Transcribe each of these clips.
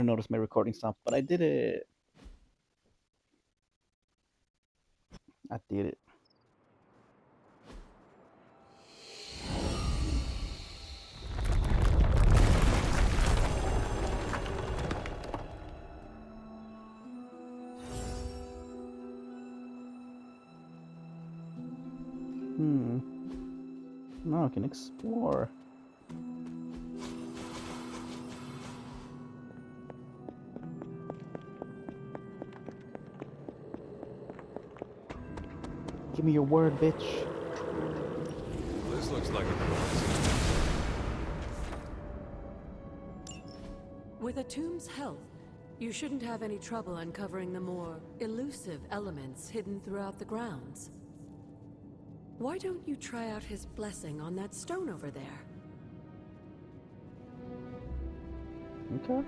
notice my recording stopped, but I did it. I did it. Now I can explore. Give me your word, bitch. This looks like a place. With a tomb's help, you shouldn't have any trouble uncovering the more elusive elements hidden throughout the grounds. Why don't you try out his blessing on that stone over there? Okay.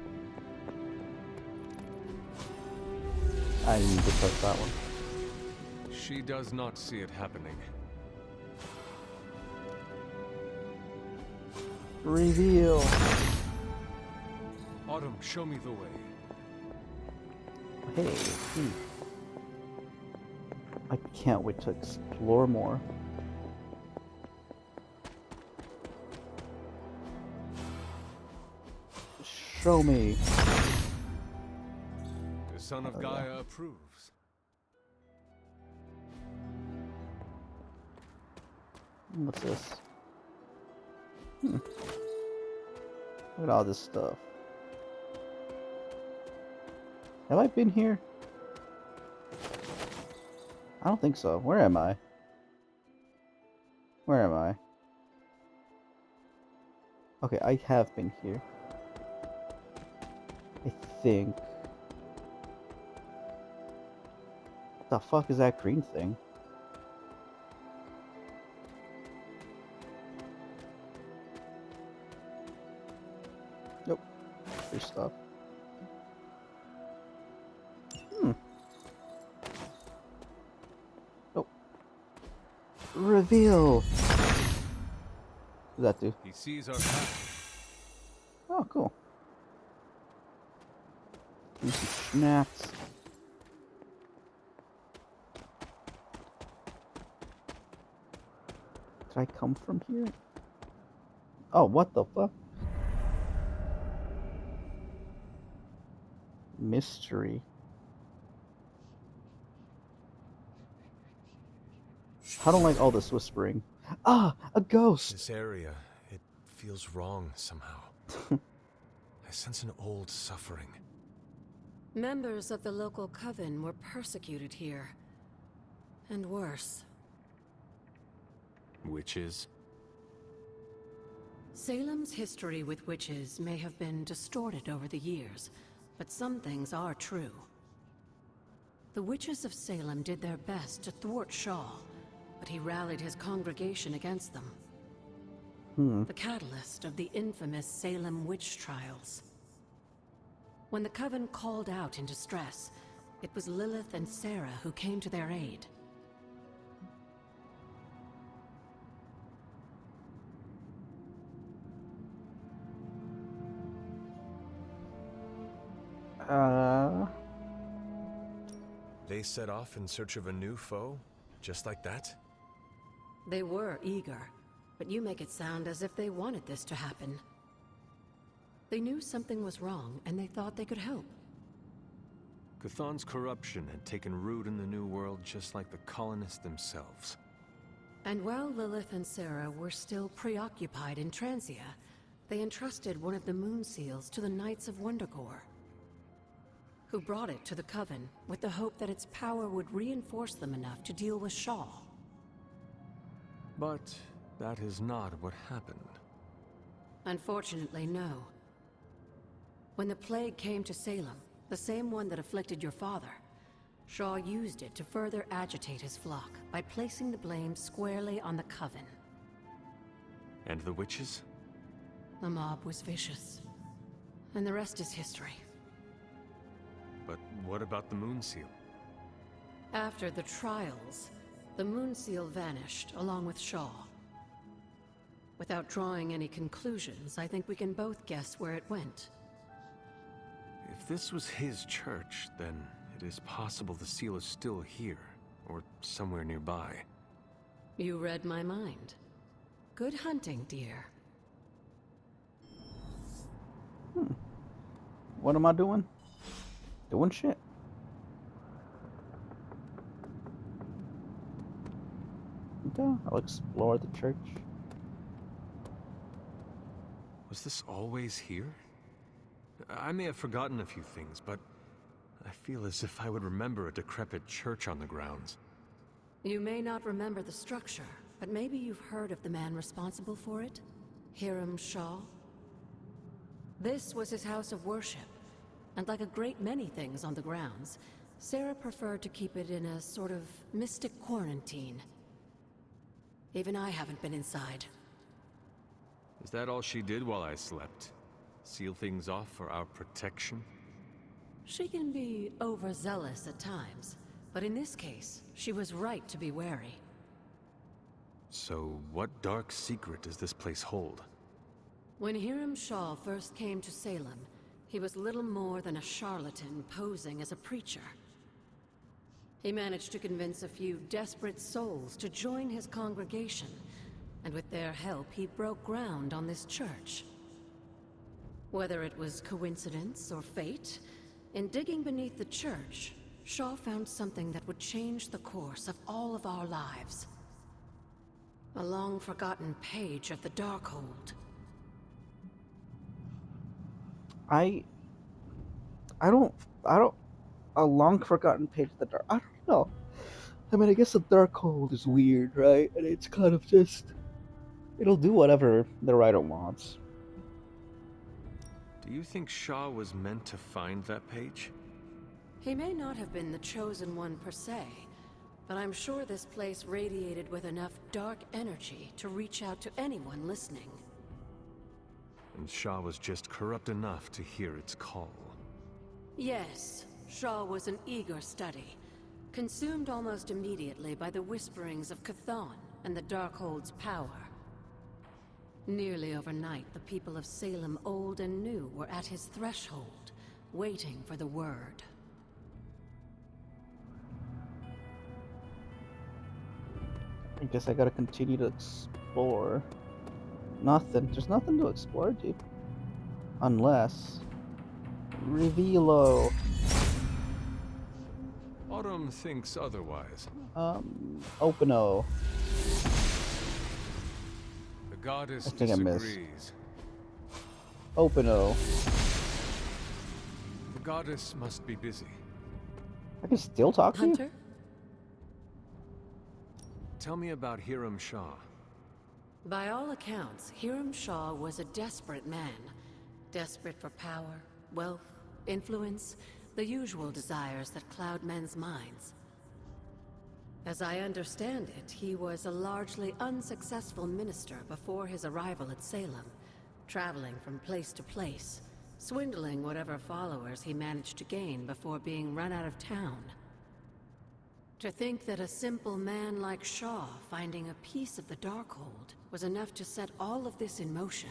I need to touch that one. She does not see it happening. Reveal. Autumn, show me the way. Hey. I can't wait to explore more. Show me. The son of Gaia approves. What's this? Look at all this stuff. Have I been here? I don't think so. Where am I? Where am I? Okay, I have been here. I think. What the fuck is that green thing? Nope. Free stuff. Nope. Reveal! What does that do? He sees our path. Oh, cool. Give me some snacks. Did I come from here? Oh, what the fuck? Mystery. I don't like all this whispering. Ah, a ghost! This area, it feels wrong somehow. I sense an old suffering. Members of the local coven were persecuted here. And worse. Witches? Salem's history with witches may have been distorted over the years, but some things are true. The witches of Salem did their best to thwart Shaw, but he rallied his congregation against them. The catalyst of the infamous Salem witch trials. When the Coven called out in distress, it was Lilith and Sarah who came to their aid. They set off in search of a new foe? Just like that? They were eager, but you make it sound as if they wanted this to happen. They knew something was wrong, and they thought they could help. Chthon's corruption had taken root in the New World just like the colonists themselves. And while Lilith and Sarah were still preoccupied in Transia, they entrusted one of the Moon Seals to the Knights of Wondergore, who brought it to the Coven with the hope that its power would reinforce them enough to deal with Shaw. But that is not what happened. Unfortunately, no. When the plague came to Salem, the same one that afflicted your father, Shaw used it to further agitate his flock by placing the blame squarely on the Coven. And the witches? The mob was vicious, and the rest is history. But what about the Moon Seal? After the trials, the Moon Seal vanished along with Shaw. Without drawing any conclusions, I think we can both guess where it went. this was his church, then it is possible the seal is still here, or somewhere nearby. You read my mind. Good hunting, dear. What am I doing? Doing shit. Okay, I'll explore the church. Was this always here? I may have forgotten a few things, but I feel as if I would remember a decrepit church on the grounds. You may not remember the structure, but maybe you've heard of the man responsible for it? Hiram Shaw? This was his house of worship, and like a great many things on the grounds, Sarah preferred to keep it in a sort of mystic quarantine. Even I haven't been inside. Is that all she did while I slept? Seal things off for our protection? She can be overzealous at times, but in this case, she was right to be wary. So, what dark secret does this place hold? When Hiram Shaw first came to Salem, he was little more than a charlatan posing as a preacher. He managed to convince a few desperate souls to join his congregation, and with their help, he broke ground on this church. Whether it was coincidence or fate, in digging beneath the church, Shaw found something that would change the course of all of our lives. A long-forgotten page of the Darkhold. I don't, a long forgotten page of the dark. I don't know. I mean, I guess the Darkhold is weird, right? And it's kind of just, it'll do whatever the writer wants. Do you think Shaw was meant to find that page? He may not have been the chosen one per se, but I'm sure this place radiated with enough dark energy to reach out to anyone listening. And Shaw was just corrupt enough to hear its call. Yes, Shaw was an eager study, consumed almost immediately by the whisperings of Chthon and the Darkhold's power. Nearly overnight, the people of Salem, old and new, were at his threshold, waiting for the word. I guess I gotta continue to explore. Nothing. There's nothing to explore, dude. Unless... Revealo. Autumn thinks otherwise. Openo. The goddess I think I missed. disagrees. Openo. The goddess must be busy. I can still talk to you? Hunter? Tell me about Hiram Shaw. By all accounts, Hiram Shaw was a desperate man. Desperate for power, wealth, influence, the usual desires that cloud men's minds. As I understand it, he was a largely unsuccessful minister before his arrival at Salem, traveling from place to place, swindling whatever followers he managed to gain before being run out of town. To think that a simple man like Shaw finding a piece of the Darkhold was enough to set all of this in motion,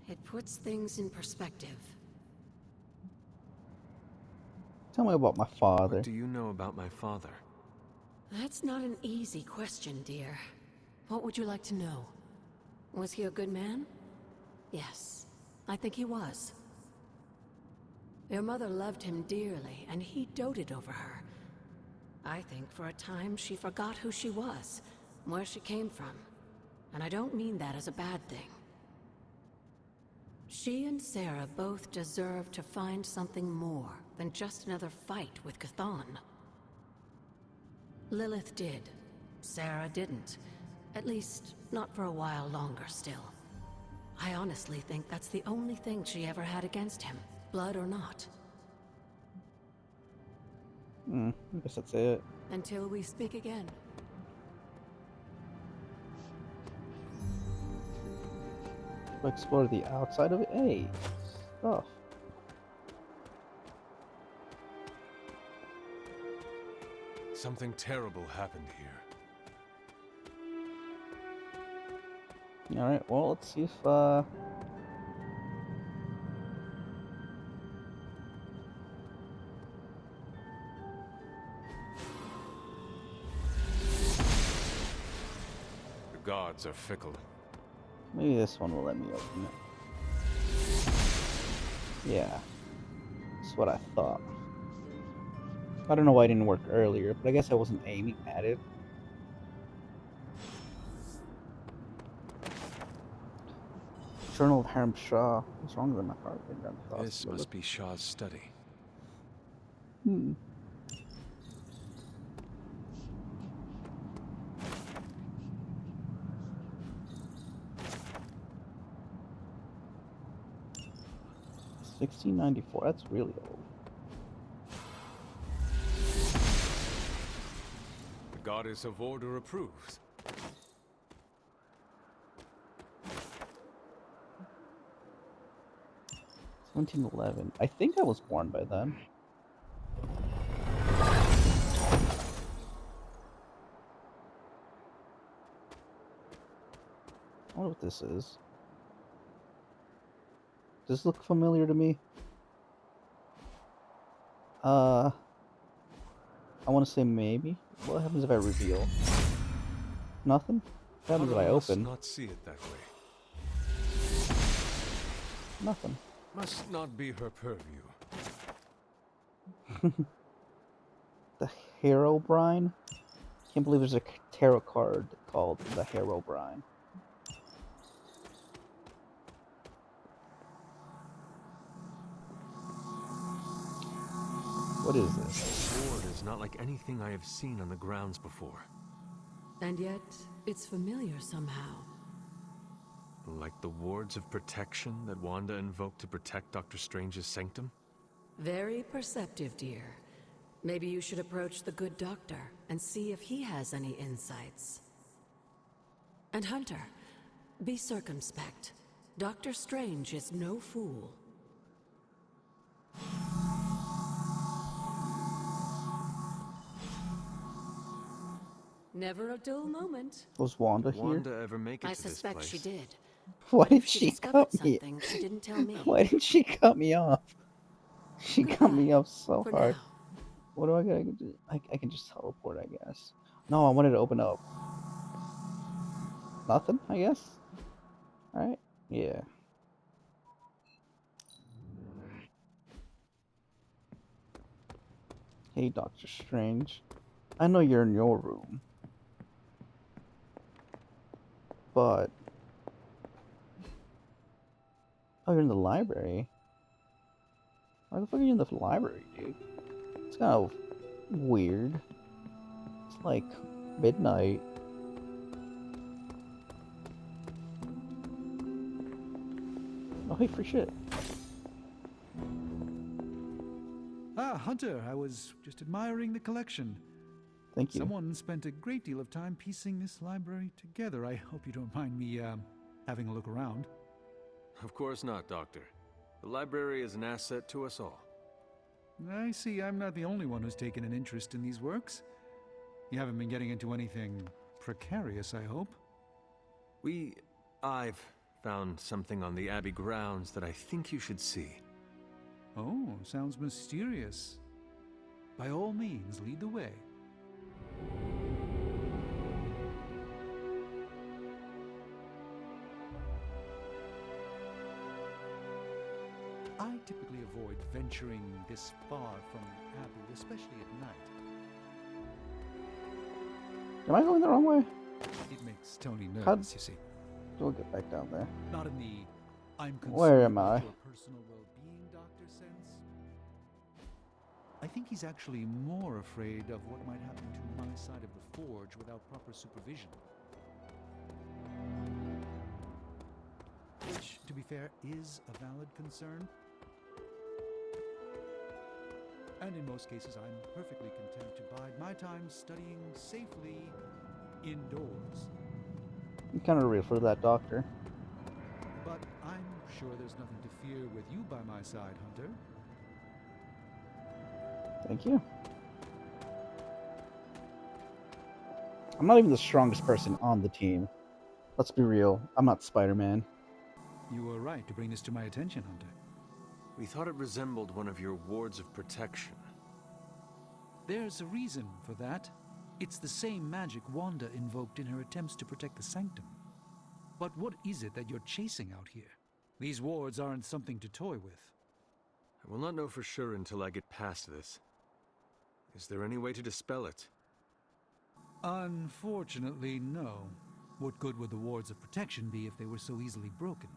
it puts things in perspective. Tell me about my father. What do you know about my father? That's not an easy question, dear. What would you like to know? Was he a good man? Yes, I think he was. Your mother loved him dearly, and he doted over her. I think for a time she forgot who she was, where she came from. And I don't mean that as a bad thing. She and Sarah both deserve to find something more than just another fight with Chthon. Lilith did. Sarah didn't. At least, not for a while longer still. I honestly think that's the only thing she ever had against him, blood or not. I guess that's it. Until we speak again. Explore the outside of it. Hey, stuff. Something terrible happened here. Alright, well, let's see if, gods are fickle. Maybe this one will let me open it. Yeah, that's what I thought. I don't know why it didn't work earlier, but I guess I wasn't aiming at it. Journal of Harem Shah. What's wrong with my heart? This must be Shah's study. Hmm. $1694. That's really old. The goddess of order approves. $1711. I think I was born by then. I wonder what this is. Does this look familiar to me? I want to say maybe. What happens if I reveal? Nothing? What happens if I Must open? not see it that way. Nothing. Must not be her purview. The Herobrine? Can't believe there's a tarot card called the Herobrine. What is this? This ward is not like anything I have seen on the grounds before. And yet, it's familiar somehow. Like the wards of protection that Wanda invoked to protect Dr. Strange's sanctum? Very perceptive, dear. Maybe you should approach the good doctor and see if he has any insights. And Hunter, be circumspect. Dr. Strange is no fool. Never a dull moment. Was Wanda Did here? Wanda ever make it I to this suspect place? she did. Why But if did she she discovered cut me? something she didn't tell me. Why did she cut me off? She cut me Goodbye, off so for hard. now. What do I gotta do? I can just teleport, I guess. No, I wanted to open up. Nothing, I guess? Alright, yeah. Hey, Doctor Strange. I know you're in your room. But... Oh, you're in the library? Why the fuck are you in the library, dude? It's kind of weird. It's like midnight. Oh, hey, free shit. Ah, Hunter, I was just admiring the collection. Thank you. Someone spent a great deal of time piecing this library together. I hope you don't mind me, having a look around. Of course not, Doctor. The library is an asset to us all. I see I'm not the only one who's taken an interest in these works. You haven't been getting into anything precarious, I hope? I've found something on the Abbey grounds that I think you should see. Oh, sounds mysterious. By all means, lead the way. I typically avoid venturing this far from the Abbey, especially at night. Am I going the wrong way? It makes Tony How- nervous, you see. We'll get back down there. Not in the I'm concerned Where am about I? your personal well-being, Doctor sense. I think he's actually more afraid of what might happen to my side of the forge without proper supervision. Which, to be fair, is a valid concern. And in most cases, I'm perfectly content to bide my time studying safely indoors. I'm kind of real for that doctor. But I'm sure there's nothing to fear with you by my side, Hunter. Thank you. I'm not even the strongest person on the team. Let's be real. I'm not Spider-Man. You were right to bring this to my attention, Hunter. We thought it resembled one of your wards of protection. There's a reason for that. It's the same magic Wanda invoked in her attempts to protect the Sanctum. But what is it that you're chasing out here? These wards aren't something to toy with. I will not know for sure until I get past this. Is there any way to dispel it? Unfortunately, no. What good would the wards of protection be if they were so easily broken?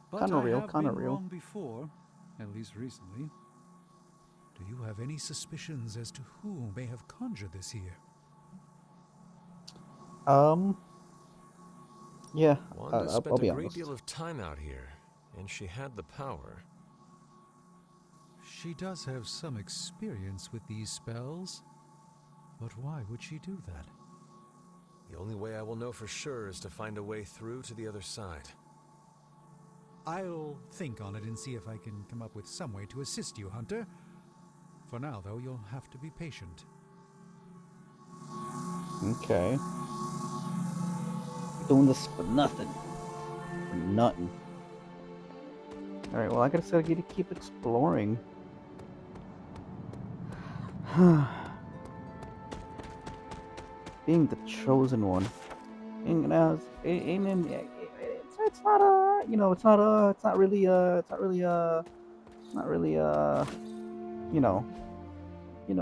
But Kinda I real, have kinda been real. wrong before, at least recently. Do you have any suspicions as to who may have conjured this here? Yeah, Wanda I'll spent a be great honest. deal of time out here, and she had the power. She does have some experience with these spells, but why would she do that? The only way I will know for sure is to find a way through to the other side. I'll think on it and see if I can come up with some way to assist you, Hunter. For now, though, you'll have to be patient. Okay. Doing this for nothing. For nothing. Alright, well, I gotta say, I gotta keep exploring. Being the chosen one. It's not it's not really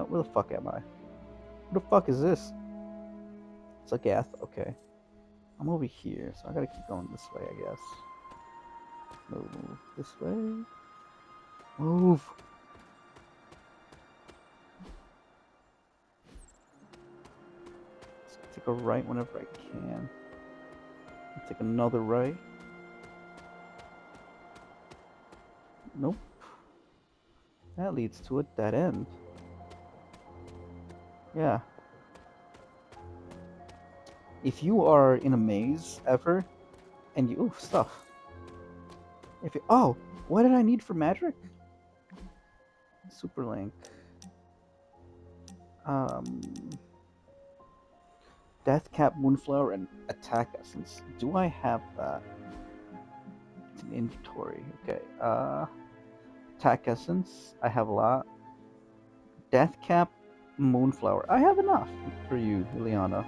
where the fuck am I? Where the fuck is this? It's a Gath, okay. I'm over here, so I gotta keep going this way, I guess. Move this way. Move! Let's take a right whenever I can. Take another right. Nope. That leads to a dead end. Yeah. If you are in a maze ever, and you stuff. What did I need for magic? Super link. Deathcap, Moonflower, and Attack Essence. Do I have that? It's an inventory. Okay. Attack Essence. I have a lot. Deathcap, Moonflower. I have enough for you, Liliana.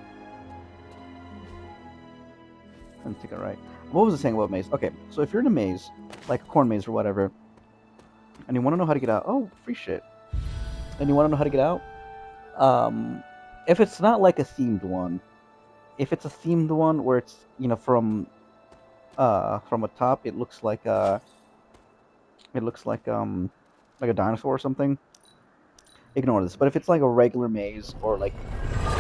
Let's take it right. What was I saying about maze? Okay, so if you're in a maze, like a corn maze or whatever, and you want to know how to get out, free shit. And you want to know how to get out? If it's not like a themed one, if it's a themed one where it's from a top, it looks like a dinosaur or something. Ignore this. But if it's like a regular maze, or like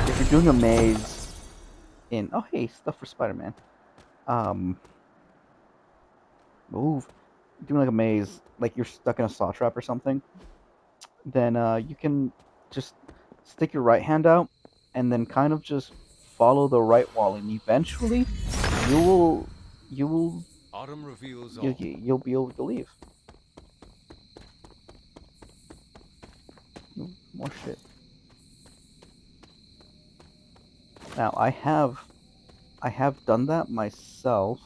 if you're doing a maze in stuff for Spider-Man. Move. Doing like a maze, like you're stuck in a saw trap or something, then you can just stick your right hand out and then kind of just follow the right wall, and eventually you will Autumn reveals all. you'll be able to leave. More shit. Now I have done that myself.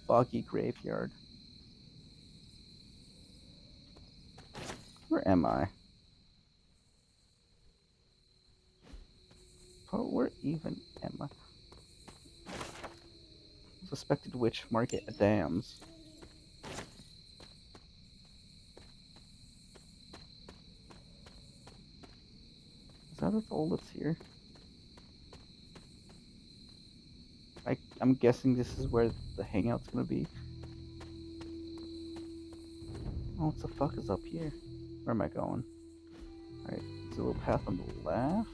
Foggy Graveyard. Where am I? Oh, where even am I? Suspected Witch Market at Dams. Is that all that's here? I'm guessing this is where the hangout's gonna be. Oh, what the fuck is up here? Where am I going? Alright, there's a little path on the left.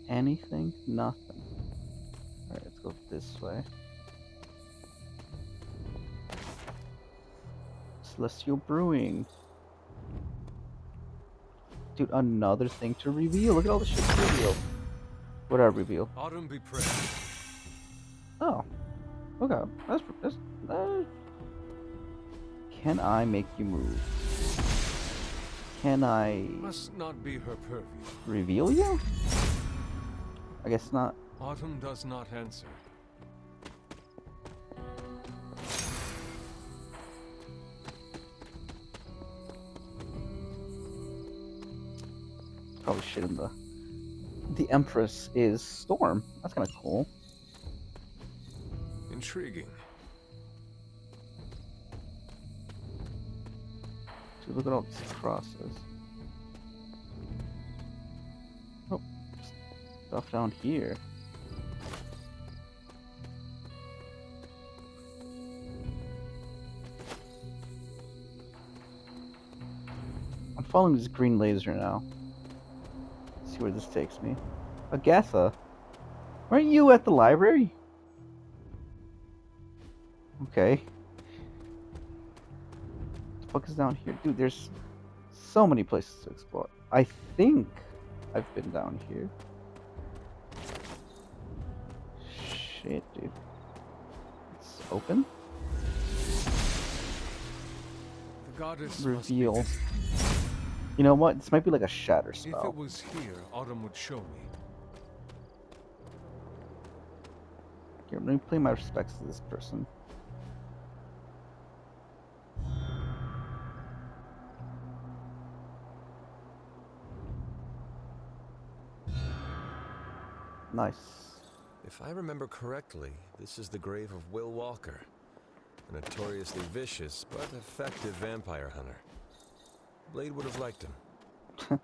Anything? Nothing. Alright, let's go this way. Celestial Brewing. Dude, another thing to reveal. Look at all the shit to reveal. What did I reveal? Autumn be praised. Oh. Okay. That's Can I make you move? Can I Must not be her purview. reveal you? I guess not. Autumn does not answer. probably shit in the. The Empress is Storm. That's kind of cool. Intriguing. Dude, look at all these crosses. Oh, stuff down here. I'm following this green laser now. Let's see where this takes me. Agatha, weren't you at the library? Okay. What the fuck is down here? Dude, there's so many places to explore. I think I've been down here. Shit, dude. It's open? The goddess Reveal. must be You know what? This might be like a shatter If it spell. was here, Autumn would show me. Here, let me pay my respects to this person. Nice. If I remember correctly, this is the grave of Will Walker, a notoriously vicious but effective vampire hunter. Blade would have liked him.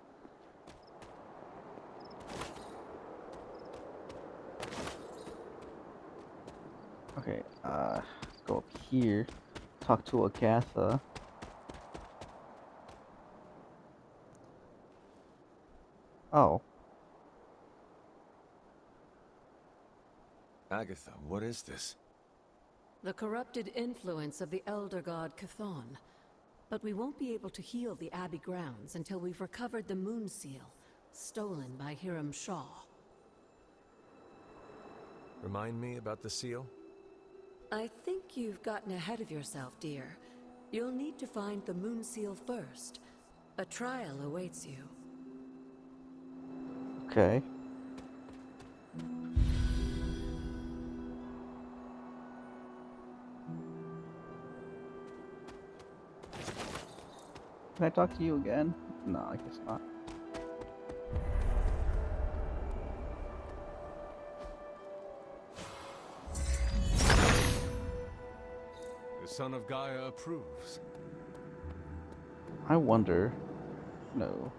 Okay, go up here, talk to Agatha. Oh, Agatha, what is this? The corrupted influence of the Elder God Chthon. But we won't be able to heal the Abbey grounds until we've recovered the Moon Seal, stolen by Hiram Shaw. Remind me about the seal? I think you've gotten ahead of yourself, dear. You'll need to find the Moon Seal first. A trial awaits you. okay. Can I talk to you again? No, I guess not. The son of Gaia approves. I wonder. No.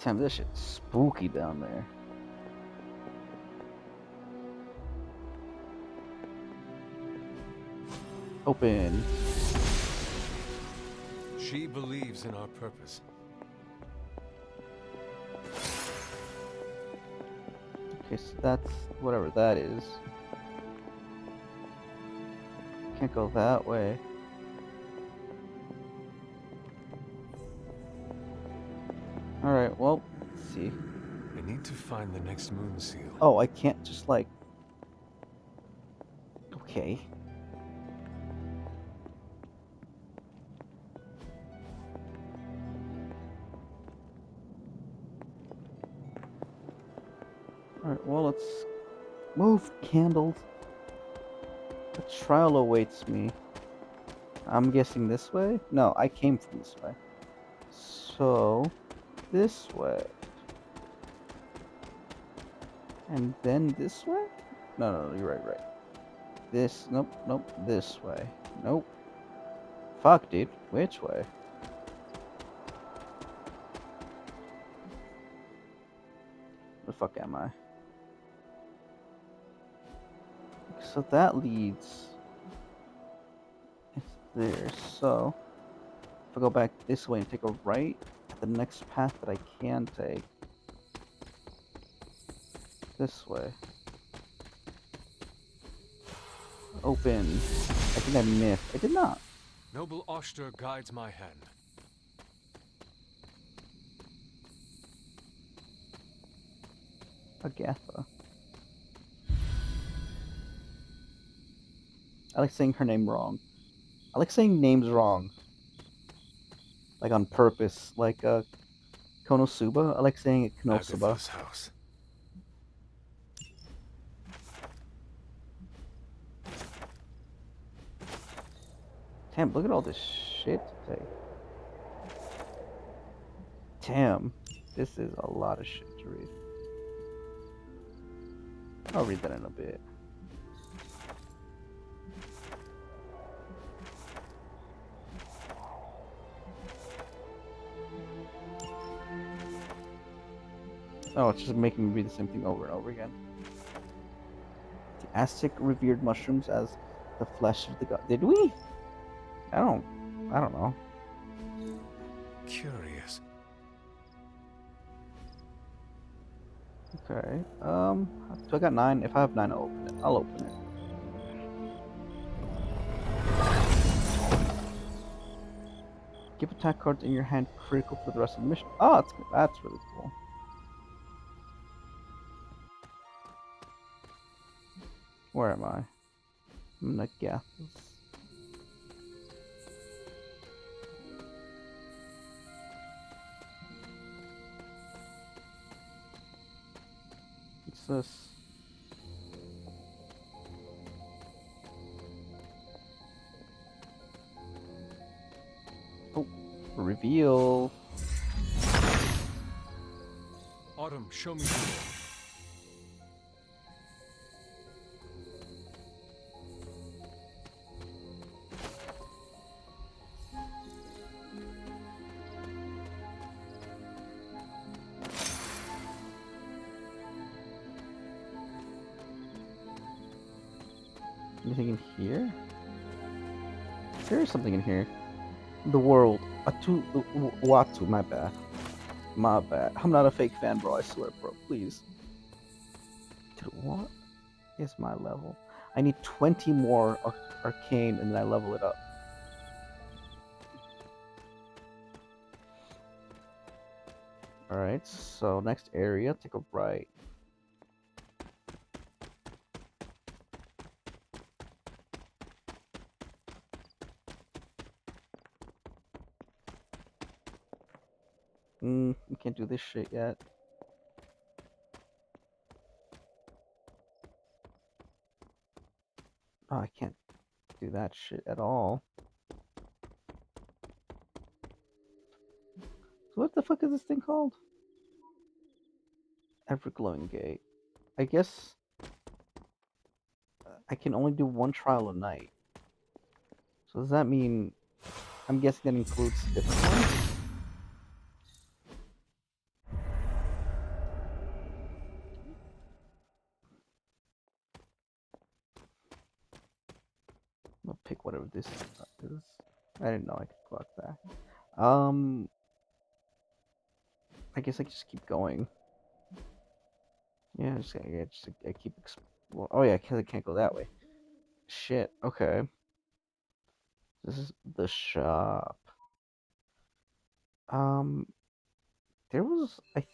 Damn, this shit's spooky down there. Open. She believes in our purpose. Okay, so that's whatever that is. Can't go that way. Alright, well, let's see. I need to find the next moon seal. Oh, I can't just like. Okay. Alright, well, let's move, candles. A trial awaits me. I'm guessing this way? No, I came from this way. So, this way. And then this way? No, you're right. This, nope, this way. Nope. Fuck, dude. Which way? Where the fuck am I? So that leads. It's there. So if I go back this way and take a right at the next path that I can take. This way. Open. I think I missed. I did not. Noble Oster guides my hand. Agatha. I like saying her name wrong. I like saying names wrong. Like on purpose. Like Konosuba. I like saying it Konosuba. Agatha's house. Damn, look at all this shit today. Damn. This is a lot of shit to read. I'll read that in a bit. Oh, it's just making me read the same thing over and over again. The Aztec revered mushrooms as the flesh of the god. Did we? I don't know. Curious. Okay. So I got 9. If I have 9, I'll open it. I'll open it. Give attack cards in your hand critical for the rest of the mission. Oh, that's really cool. Where am I? I'm in Agathos. What's this? Oh, reveal. Autumn, show me the door. Anything in here? There is something in here. The world. Watu, my bad. My bad. I'm not a fake fan, bro. I swear, bro. Please. Dude, what is my level? I need 20 more arcane and then I level it up. Alright, so next area, take a right. We can't do this shit yet. Oh, I can't do that shit at all. So what the fuck is this thing called? Everglowing Gate. I guess I can only do one trial a night. So does that mean... I'm guessing that includes different ones? I'll pick whatever this is. I didn't know I could block that. I guess I can just keep going. Yeah, I keep explore. Oh yeah, cause I can't go that way. Shit. Okay. This is the shop. There was, I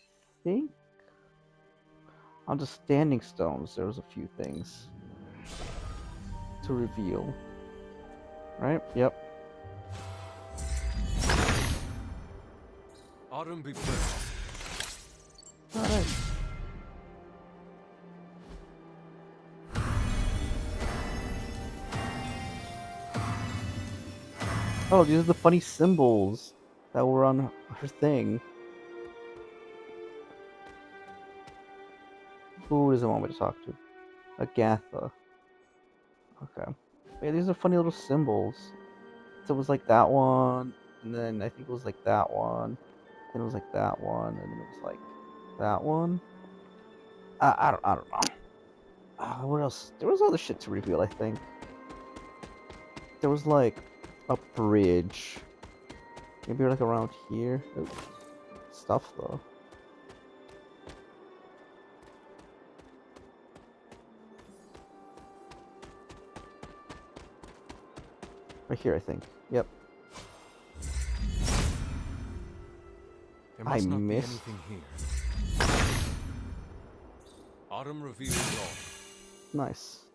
think, on the standing stones, there was a few things to reveal. Right? Yep. Autumn be praised. Alright. Oh, these are the funny symbols that were on her thing. Who does it want me to talk to? Agatha. Okay. Yeah, these are funny little symbols. So it was like that one, and then I think it was like that one, then it was like that one, and then it was like that one. I don't know. What else? There was other shit to reveal, I think. There was like a bridge. Maybe like around here. Ooh, stuff though. Right here, I think. Yep. There must not missed. be anything here. Autumn reveals all. Nice.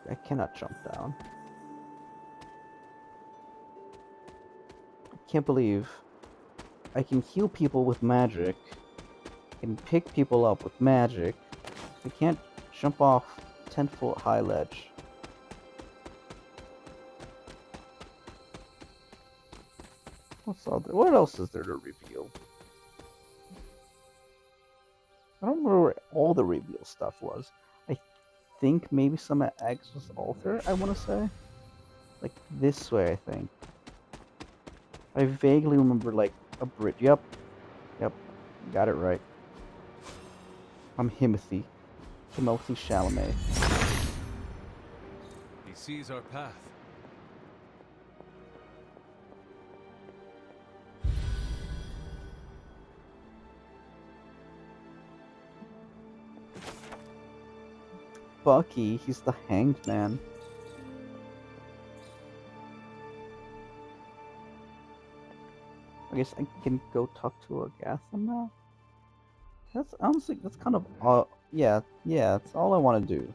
I cannot jump down. I can't believe I can heal people with magic. I can pick people up with magic. I can't jump off 10-foot high ledge. What else is there to reveal? I don't remember where all the reveal stuff was. I think maybe some at Axis Altar, I want to say. Like this way, I think. I vaguely remember like a bridge. Yep. Got it right. I'm Timothy Chalamet. He sees our path. Bucky, he's the hanged man. I guess I can go talk to Agatha now. That's honestly, that's kind of yeah, that's all I want to do.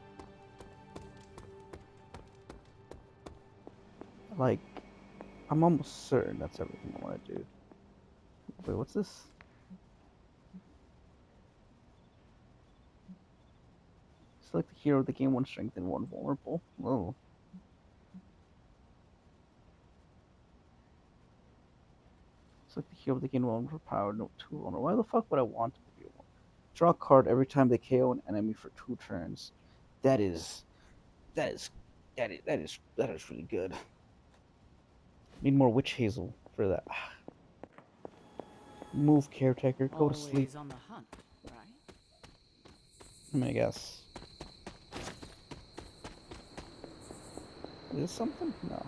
Like, I'm almost certain that's everything I want to do. Wait, what's this? Select the hero of the game, one strength and one vulnerable. Whoa. Select the hero of the game, one for power, no two vulnerable. Why the fuck would I want to be one? Draw a card every time they KO an enemy for 2 turns. That is really good. Need more witch hazel for that. Move, caretaker. Go to sleep. Always on the hunt, right? I mean, I guess. Is this something? No.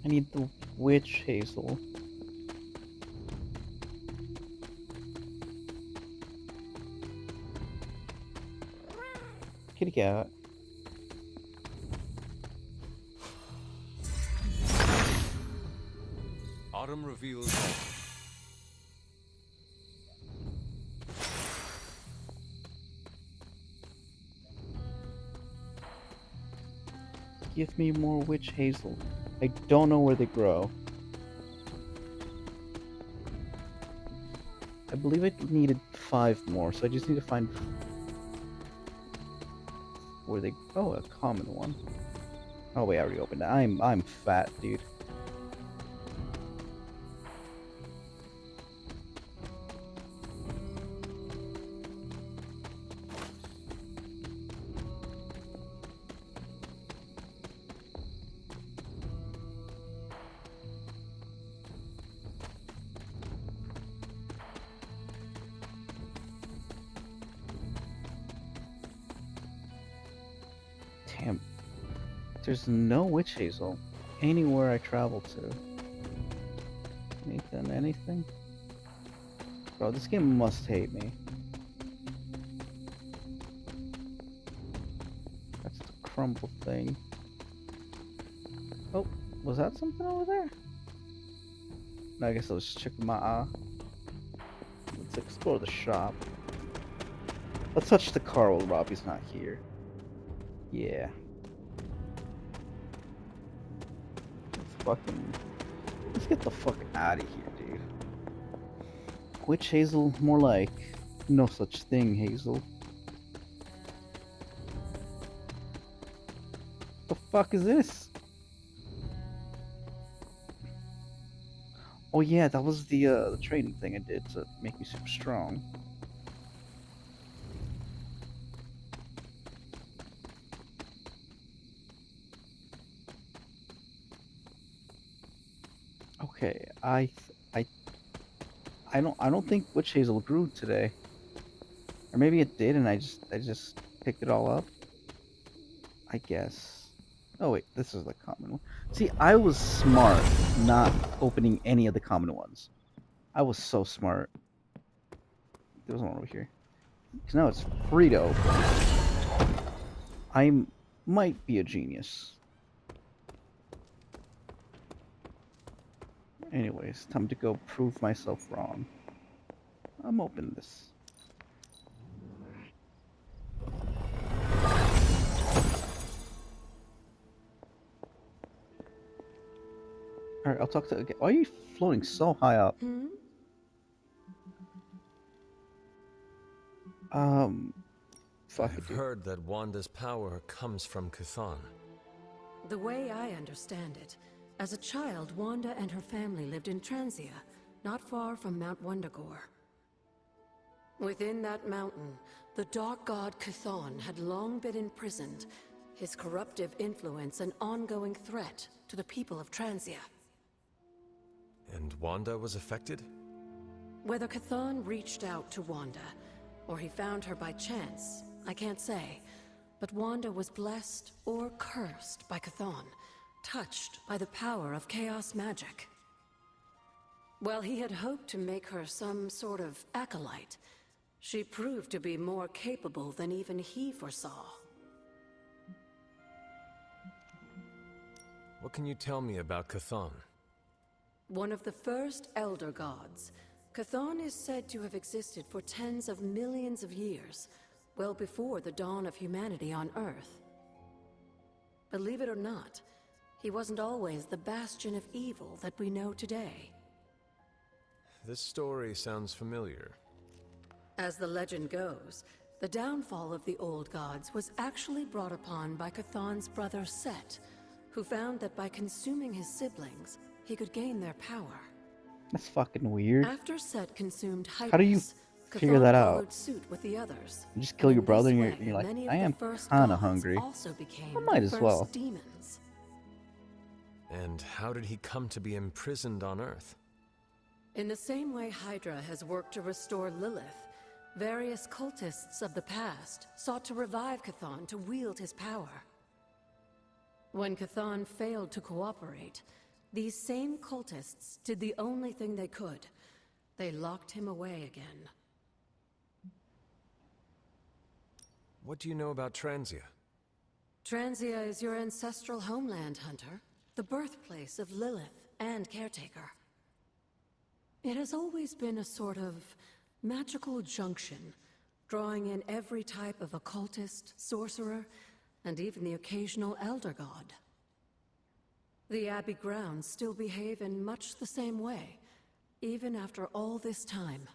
I need the witch hazel. Kitty cat. Autumn reveals all. Give me more witch hazel. I don't know where they grow. I believe I needed 5 more, so I just need to find where they. Oh, a common one. Oh wait, I already opened it. I'm fat, dude. Damn. There's no witch hazel anywhere I travel to. Anything? Bro, this game must hate me. That's the crumble thing. Oh, was that something over there? No, I guess I was just checking my eye. Let's explore the shop. Let's touch the car while Robbie's not here. Yeah. Let's get the fuck out of here, dude. Witch hazel, more like no such thing, Hazel. The fuck is this? Oh yeah, that was the training thing I did to make me super strong. Okay, I don't think witch hazel grew today, or maybe it did, and I just picked it all up. I guess. Oh wait, this is the common one. See, I was smart not opening any of the common ones. I was so smart. There's one over here. Because now it's free to open. I might be a genius. Anyways, time to go prove myself wrong. I'm opening this. Alright, I'll talk to again. Why are you floating so high up? Hmm? Fuck it, I've dude. heard that Wanda's power comes from Chthon. The way I understand it, as a child, Wanda and her family lived in Transia, not far from Mount Wundagore. Within that mountain, the dark god Chthon had long been imprisoned, his corruptive influence an ongoing threat to the people of Transia. And Wanda was affected? Whether Chthon reached out to Wanda, or he found her by chance, I can't say. But Wanda was blessed or cursed by Chthon, touched by the power of chaos magic. While he had hoped to make her some sort of acolyte, she proved to be more capable than even he foresaw. What can you tell me about Chthon? One of the first Elder Gods, Chthon is said to have existed for tens of millions of years, well before the dawn of humanity on Earth. Believe it or not, he wasn't always the bastion of evil that we know today. This story sounds familiar. As the legend goes, the downfall of the old gods was actually brought upon by Chthon's brother Set, who found that by consuming his siblings, he could gain their power. That's fucking weird. After Set consumed Hypus, How do you figure Chthon that out? followed suit with the others. You just kill And your in brother this and way, you're like, many of I the am first kinda gods hungry. Also became I might the as first well. demons. And how did he come to be imprisoned on Earth? In the same way Hydra has worked to restore Lilith, various cultists of the past sought to revive Chthon to wield his power. When Chthon failed to cooperate, these same cultists did the only thing they could. They locked him away again. What do you know about Transia? Transia is your ancestral homeland, Hunter. The birthplace of Lilith and Caretaker. It has always been a sort of magical junction, drawing in every type of occultist, sorcerer, and even the occasional Elder God. The Abbey grounds still behave in much the same way, even after all this time.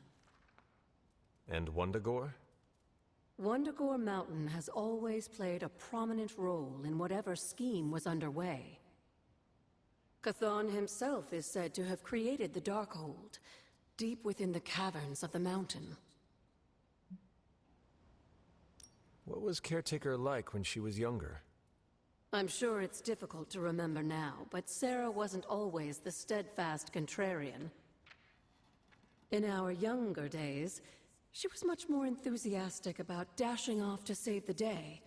And Wundagore? Wundagore Mountain has always played a prominent role in whatever scheme was underway. Chthon himself is said to have created the Darkhold, deep within the caverns of the mountain. What was Caretaker like when she was younger? I'm sure it's difficult to remember now, but Sarah wasn't always the steadfast contrarian. In our younger days, she was much more enthusiastic about dashing off to save the day,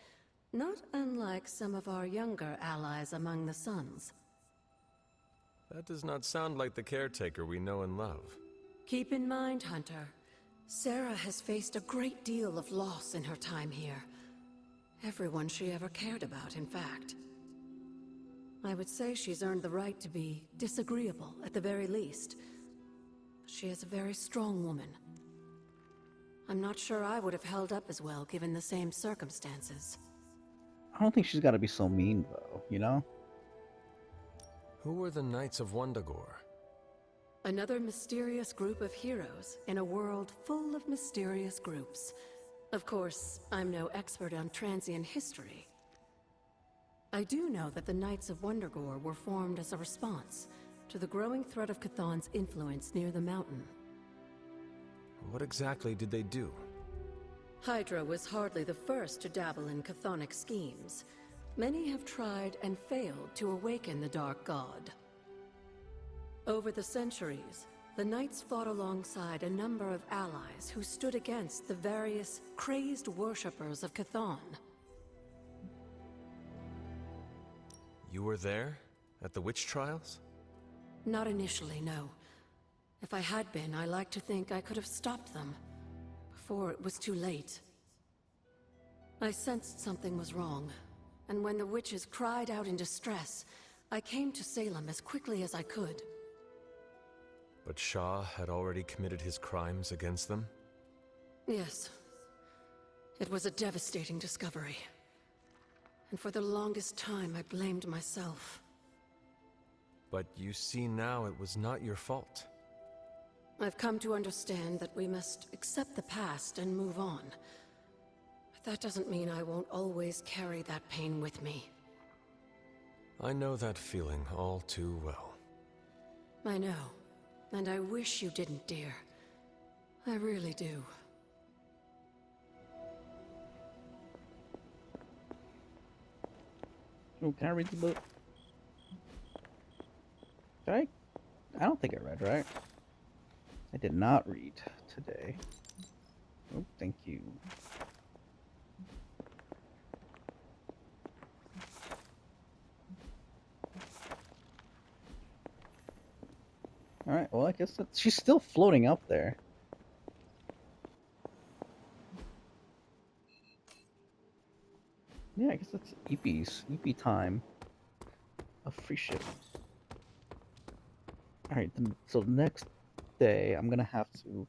not unlike some of our younger allies among the Suns. That does not sound like the Caretaker we know and love. Keep in mind, Hunter, Sarah has faced a great deal of loss in her time here. Everyone she ever cared about, in fact. I would say she's earned the right to be disagreeable, at the very least. She is a very strong woman. I'm not sure I would have held up as well given the same circumstances. I don't think she's got to be so mean, though, you know? Who were the Knights of Wundagore? Another mysterious group of heroes in a world full of mysterious groups. Of course, I'm no expert on Transian history. I do know that the Knights of Wundagore were formed as a response to the growing threat of Chthon's influence near the mountain. What exactly did they do? Hydra was hardly the first to dabble in chthonic schemes. Many have tried and failed to awaken the Dark God. Over the centuries, the Knights fought alongside a number of allies who stood against the various crazed worshippers of Chthon. You were there? At the witch trials? Not initially, no. If I had been, I like to think I could have stopped them before it was too late. I sensed something was wrong, and when the witches cried out in distress, I came to Salem as quickly as I could. But Shah had already committed his crimes against them? Yes. It was a devastating discovery. And for the longest time, I blamed myself. But you see now it was not your fault. I've come to understand that we must accept the past and move on. that doesn't mean I won't always carry that pain with me. I know that feeling all too well. I know. And I wish you didn't, dear. I really do. Oh, can I read the book? Did I? I don't think I read, right? I did not read today. Oh, thank you. Alright, well, I guess she's still floating up there. Yeah, I guess that's EP time. A free ship. Alright, so the next day, I'm gonna have to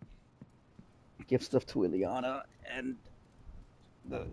give stuff to Ileana and the